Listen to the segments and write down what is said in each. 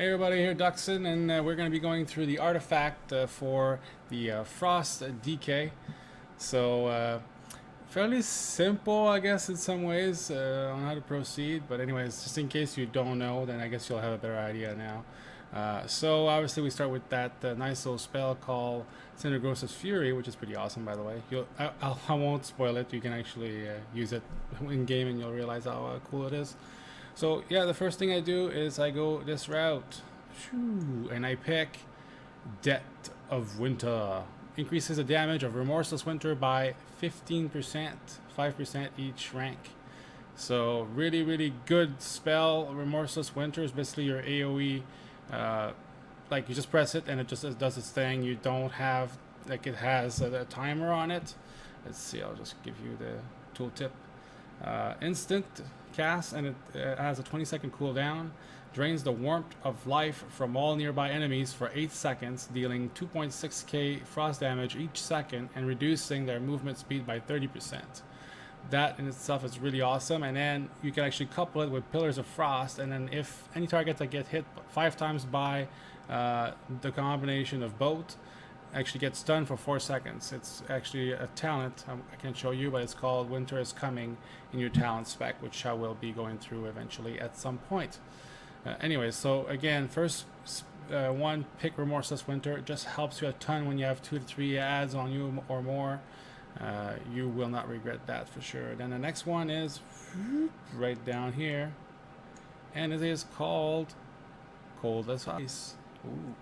Hey everybody, here DXUN, and we're going to be going through the artifact for the Frost Decay. So, fairly simple, I guess, in some ways on how to proceed. But anyways, just in case you don't know, then I guess you'll have a better idea now. So obviously we start with that nice little spell called Cindergrosa's Fury, which is pretty awesome, by the way. I won't spoil it. You can actually use it in game, and you'll realize how cool it is. So yeah, the first thing I do is I go this route, and I pick Depth of Winter. Increases the damage of Remorseless Winter by 15%, 5% each rank. So really good spell. Remorseless Winter is basically your AoE. Like you just press it and it just does its thing. You don't have, like, it has a timer on it. Let's see, I'll just give you the tooltip. Instant cast, and it has a 20-second cooldown. Drains the warmth of life from all nearby enemies for 8 seconds, dealing 2.6k frost damage each second and reducing their movement speed by 30%. That in itself is really awesome. And then you can actually couple it with Pillars of Frost, and then if any target that get hit 5 times by the combination of both actually gets stunned for 4 seconds. It's actually a talent I can't show you, but it's called Winter is Coming in your talent spec, which I will be going through eventually at some point. Anyway, so again, first one, pick Remorseless Winter. It just helps you a ton when you have 2 to 3 ads on you or more. You will not regret that for sure. Then the next one is right down here, and it is called Cold as Ice. Ooh.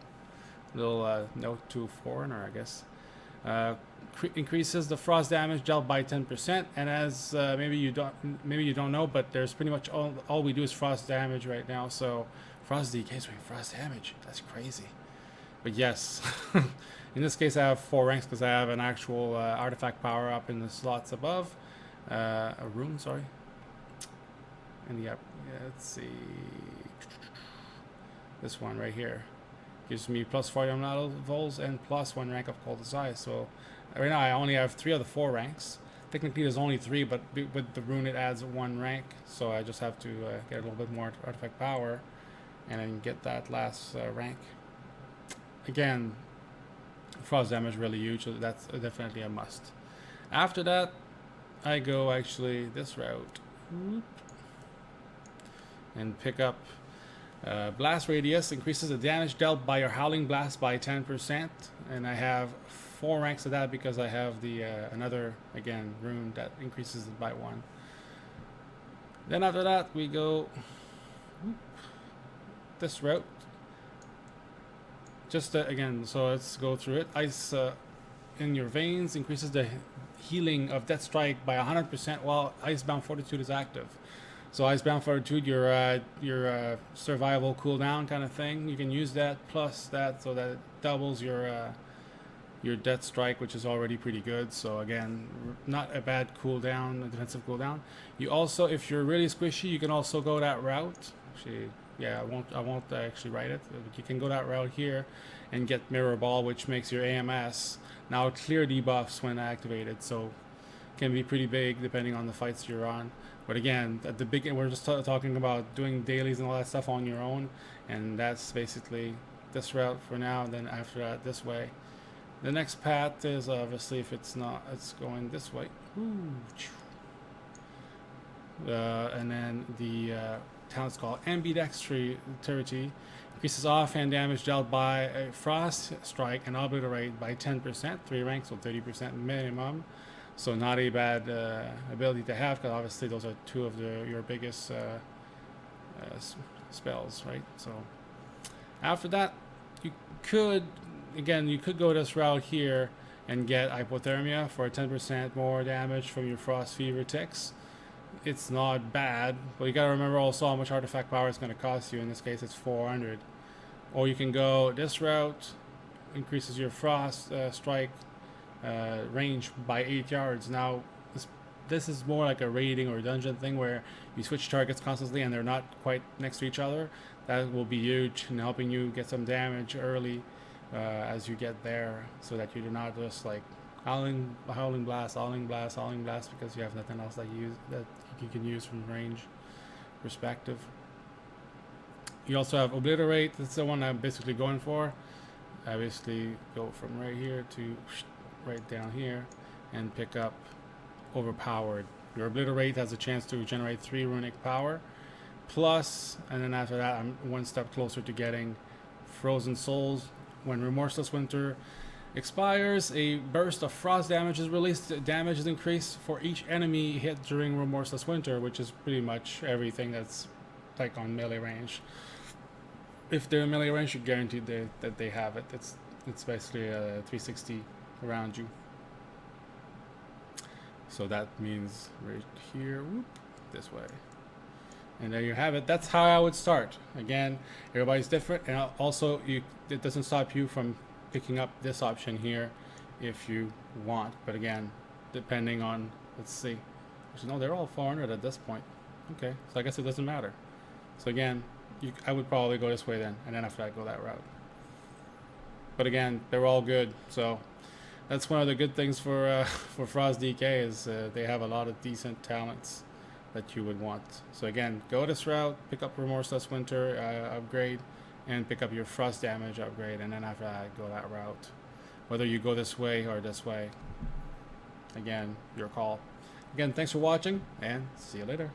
Little note to foreigner, I guess. Increases the frost damage dealt by 10%, and as maybe you don't know, but there's pretty much all we do is frost damage right now. So frost decays with frost damage. That's crazy. But yes, in this case I have 4 ranks because I have an actual artifact power up in the slots above. A rune, sorry. And yeah, let's see. This one right here gives me plus 40 on vols and plus 1 rank of Cold as Ice. So right now I only have 3 of the 4 ranks. Technically there's only 3, but with the rune it adds 1 rank. So I just have to get a little bit more artifact power and then get that last rank. Again, frost damage really huge, so that's definitely a must. After that, I go actually this route and pick up Blast Radius. Increases the damage dealt by your Howling Blast by 10%, and I have 4 ranks of that because I have the another, again, rune that increases it by 1. Then after that we go this route. Just again, so let's go through it. Ice in your veins increases the healing of Death Strike by 100% while Icebound Fortitude is active. So Icebound Fortitude, your survival cooldown kind of thing. You can use that plus that, so that it doubles your Death Strike, which is already pretty good. So again, not a bad cooldown, a defensive cooldown. You also, if you're really squishy, you can also go that route. Actually, yeah, I won't actually write it. But you can go that route here and get Mirror Ball, which makes your AMS now clear debuffs when activated. So can be pretty big depending on the fights you're on. But again, at the beginning, we're just talking about doing dailies and all that stuff on your own, and that's basically this route for now. Then after that, this way. The next path is obviously, if it's not, it's going this way. And then the talent's called Ambidexterity. Increases offhand damage dealt by a Frost Strike and Obliterate by 10%, 3 ranks, so 30% minimum. So not a bad ability to have, because obviously those are 2 of your biggest spells, right? So after that, you could go this route here and get Hypothermia for 10% more damage from your Frost Fever ticks. It's not bad, but you gotta remember also how much artifact power it's going to cost you. In this case, it's 400. Or you can go this route, increases your Frost Strike range by 8 yards. Now this is more like a raiding or dungeon thing where you switch targets constantly and they're not quite next to each other. That will be huge in helping you get some damage early as you get there, so that you do not just like howling blast because you have nothing else that you can use from range perspective. You also have Obliterate. That's the one I'm basically going for. I basically go from right here to right down here and pick up Overpowered. Your Obliterate has a chance to generate 3 runic power. Plus, and then after that, I'm one step closer to getting Frozen Souls. When Remorseless Winter expires, a burst of frost damage is released. Damage is increased for each enemy hit during Remorseless Winter, which is pretty much everything that's like on melee range. If they're in melee range, you're guaranteed that they have it. It's basically a 360 around you. So that means right here, whoop, this way. And there you have it. That's how I would start. Again, everybody's different, and also it doesn't stop you from picking up this option here if you want. But again, depending on, let's see. Actually, no, they're all 400 at this point. Okay, so I guess it doesn't matter. So again, I would probably go this way then, and then after that, go that route. But again, they're all good. So that's one of the good things for Frost DK is they have a lot of decent talents that you would want. So again, go this route, pick up Remorseless Winter upgrade, and pick up your Frost damage upgrade, and then after that, go that route. Whether you go this way or this way, again, your call. Again, thanks for watching, and see you later.